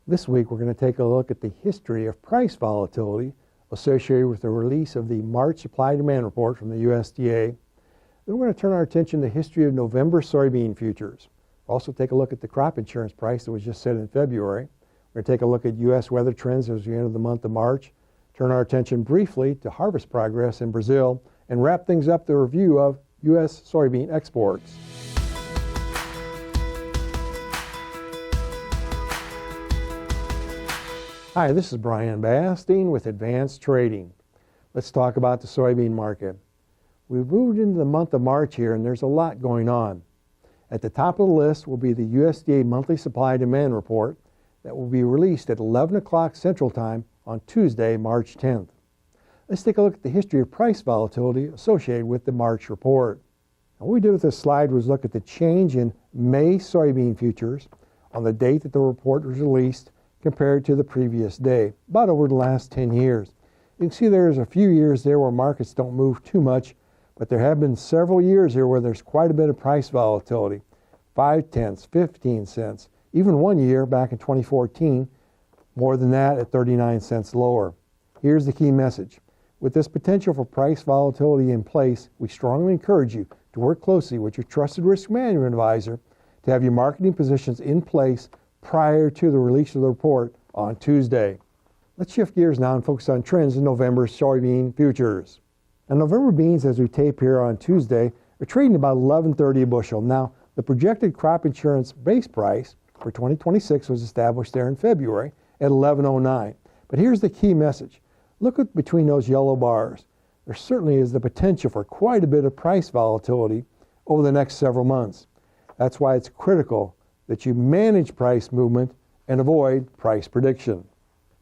This week we're going to take a look at the history of price volatility associated with the release of the March supply-demand report from the USDA. Then we're going to turn our attention to the history of November soybean futures. We'll also take a look at the crop insurance price that was just set in February. We're going to take a look at U.S. weather trends as we enter the month of March, turn our attention briefly to harvest progress in Brazil, and wrap things up the review of U.S. soybean exports. Hi, this is Brian Basting with Advanced Trading. Let's talk about the soybean market. We've moved into the month of March here, and there's a lot going on. At the top of the list will be the USDA monthly supply-demand report that will be released at 11 o'clock Central Time on Tuesday, March 10th. Let's take a look at the history of price volatility associated with the March report. Now, what we did with this slide was look at the change in May soybean futures on the date that the report was released compared to the previous day, about over the last 10 years. You can see there's a few years there where markets don't move too much, but there have been several years here where there's quite a bit of price volatility, 5 tenths, 15 cents, even one year back in 2014, more than that at 39 cents lower. Here's the key message. With this potential for price volatility in place, we strongly encourage you to work closely with your trusted risk management advisor to have your marketing positions in place prior to the release of the report on Tuesday. Let's shift gears now and focus on trends in November soybean futures. Now, November beans, as we tape here on Tuesday, are trading about $11.30 a bushel. Now, the projected crop insurance base price for 2026 was established there in February at $11.09. But here's the key message. Look at between those yellow bars. There certainly is the potential for quite a bit of price volatility over the next several months. That's why it's critical that you manage price movement and avoid price prediction.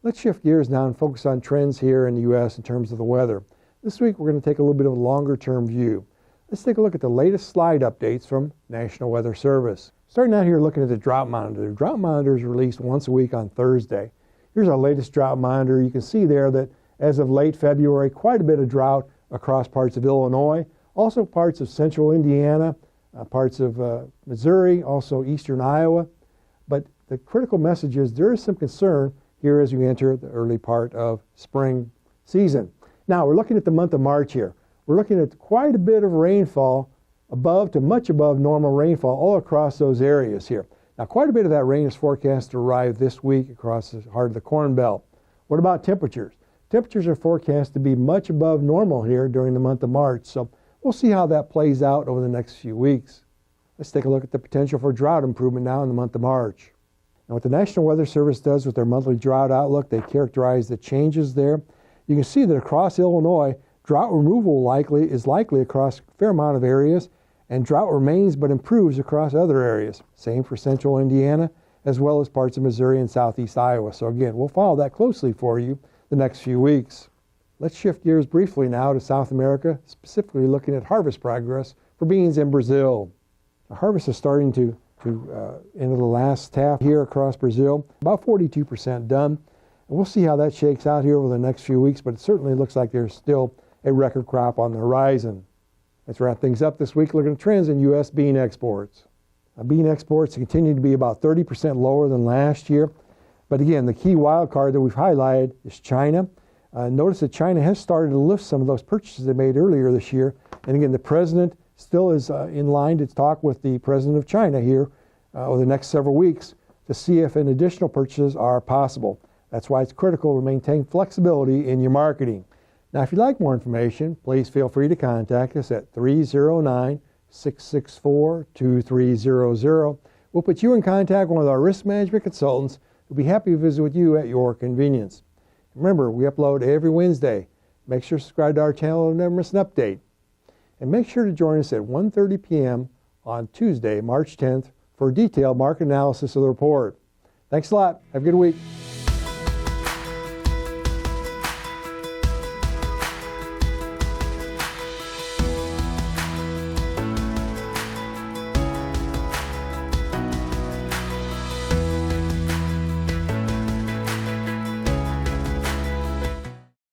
Let's shift gears now and focus on trends here in the U.S. in terms of the weather. This week we're going to take a little bit of a longer-term view. Let's take a look at the latest slide updates from National Weather Service. Starting out here looking at the drought monitor. The drought monitor is released once a week on Thursday. Here's our latest drought monitor. You can see there that as of late February, quite a bit of drought across parts of Illinois, also parts of central Indiana, parts of Missouri, also eastern Iowa. But the critical message is there is some concern here as we enter the early part of spring season. Now, we're looking at the month of March here. We're looking at quite a bit of rainfall, above to much above normal rainfall all across those areas here. Now, quite a bit of that rain is forecast to arrive this week across the heart of the Corn Belt. What about temperatures? Temperatures are forecast to be much above normal here during the month of March, so we'll see how that plays out over the next few weeks. Let's take a look at the potential for drought improvement now in the month of March. Now, what the National Weather Service does with their monthly drought outlook, they characterize the changes there. You can see that across Illinois, drought removal is likely across a fair amount of areas, and drought remains but improves across other areas. Same for central Indiana, as well as parts of Missouri and southeast Iowa. So again, we'll follow that closely for you the next few weeks. Let's shift gears briefly now to South America, specifically looking at harvest progress for beans in Brazil. The harvest is starting to into the last half here across Brazil, about 42% done. And we'll see how that shakes out here over the next few weeks, but it certainly looks like there's still a record crop on the horizon. Let's wrap things up this week looking at trends in U.S. bean exports. Bean exports continue to be about 30% lower than last year. But again, the key wild card that we've highlighted is China. Notice that China has started to lift some of those purchases they made earlier this year. And again, the president still is in line to talk with the president of China here over the next several weeks to see if an additional purchases are possible. That's why it's critical to maintain flexibility in your marketing. Now, if you'd like more information, please feel free to contact us at 309-664-2300. We'll put you in contact with one of our risk management consultants who'll be happy to visit with you at your convenience. Remember, we upload every Wednesday. Make sure to subscribe to our channel to never miss an update. And make sure to join us at 1:30 p.m. on Tuesday, March 10th, for a detailed market analysis of the report. Thanks a lot. Have a good week.